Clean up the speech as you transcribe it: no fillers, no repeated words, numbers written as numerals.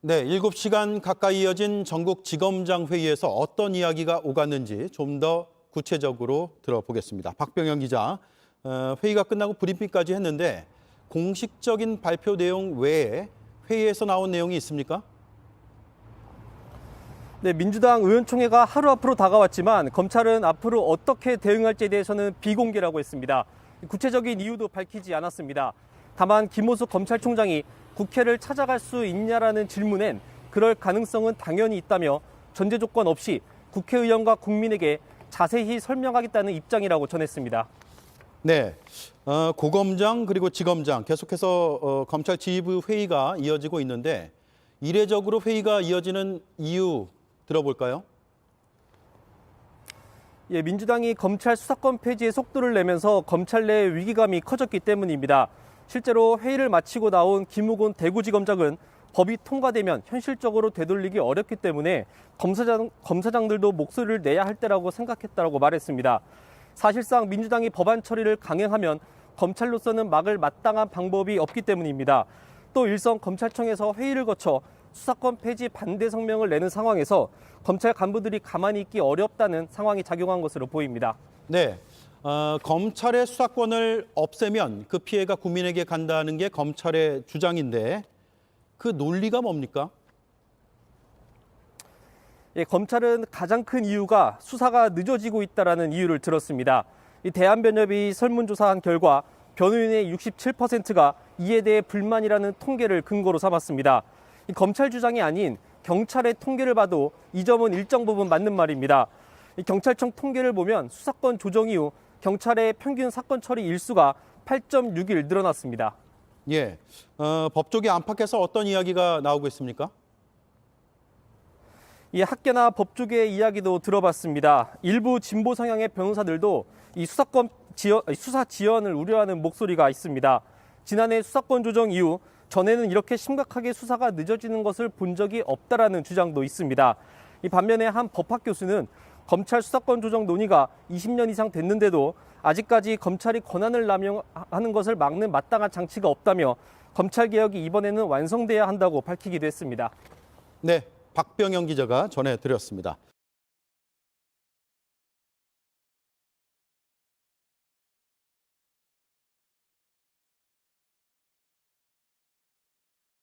네, 7시간 가까이 이어진 전국지검장 회의에서 어떤 이야기가 오갔는지 좀 더 구체적으로 들어보겠습니다. 박병영 기자, 회의가 끝나고 브리핑까지 했는데 공식적인 발표 내용 외에 회의에서 나온 내용이 있습니까? 네, 민주당 의원총회가 하루 앞으로 다가왔지만 검찰은 앞으로 어떻게 대응할지에 대해서는 비공개라고 했습니다. 구체적인 이유도 밝히지 않았습니다. 다만 김호수 검찰총장이 국회를 찾아갈 수 있냐라는 질문엔 그럴 가능성은 당연히 있다며 전제 조건 없이 국회의원과 국민에게 자세히 설명하겠다는 입장이라고 전했습니다. 네, 고검장 그리고 지검장 계속해서 검찰 지휘부 회의가 이어지고 있는데 이례적으로 회의가 이어지는 이유 들어볼까요? 예, 민주당이 검찰 수사권 폐지에 속도를 내면서 검찰 내 위기감이 커졌기 때문입니다. 실제로 회의를 마치고 나온 김우곤 대구지검장은 법이 통과되면 현실적으로 되돌리기 어렵기 때문에 검사장들도 목소리를 내야 할 때라고 생각했다고 말했습니다. 사실상 민주당이 법안 처리를 강행하면 검찰로서는 막을 마땅한 방법이 없기 때문입니다. 또 일선 검찰청에서 회의를 거쳐 수사권 폐지 반대 성명을 내는 상황에서 검찰 간부들이 가만히 있기 어렵다는 상황이 작용한 것으로 보입니다. 네, 검찰의 수사권을 없애면 그 피해가 국민에게 간다는 게 검찰의 주장인데 그 논리가 뭡니까? 예, 검찰은 가장 큰 이유가 수사가 늦어지고 있다는 이유를 들었습니다. 이 대한변협이 설문조사한 결과 변호인의 67%가 이에 대해 불만이라는 통계를 근거로 삼았습니다. 이 검찰 주장이 아닌 경찰의 통계를 봐도 이 점은 일정 부분 맞는 말입니다. 이 경찰청 통계를 보면 수사권 조정 이후 경찰의 평균 사건 처리 일수가 8.6일 늘어났습니다. 예, 법조계 안팎에서 어떤 이야기가 나오고 있습니까? 이 학계나 법조계 이야기도 들어봤습니다. 일부 진보 성향의 변호사들도 이 수사 지연을 우려하는 목소리가 있습니다. 지난해 수사권 조정 이후 전에는 이렇게 심각하게 수사가 늦어지는 것을 본 적이 없다라는 주장도 있습니다. 이 반면에 한 법학 교수는 검찰 수사권 조정 논의가 20년 이상 됐는데도 아직까지 검찰이 권한을 남용하는 것을 막는 마땅한 장치가 없다며 검찰 개혁이 이번에는 완성돼야 한다고 밝히기도 했습니다. 네, 박병영 기자가 전해드렸습니다.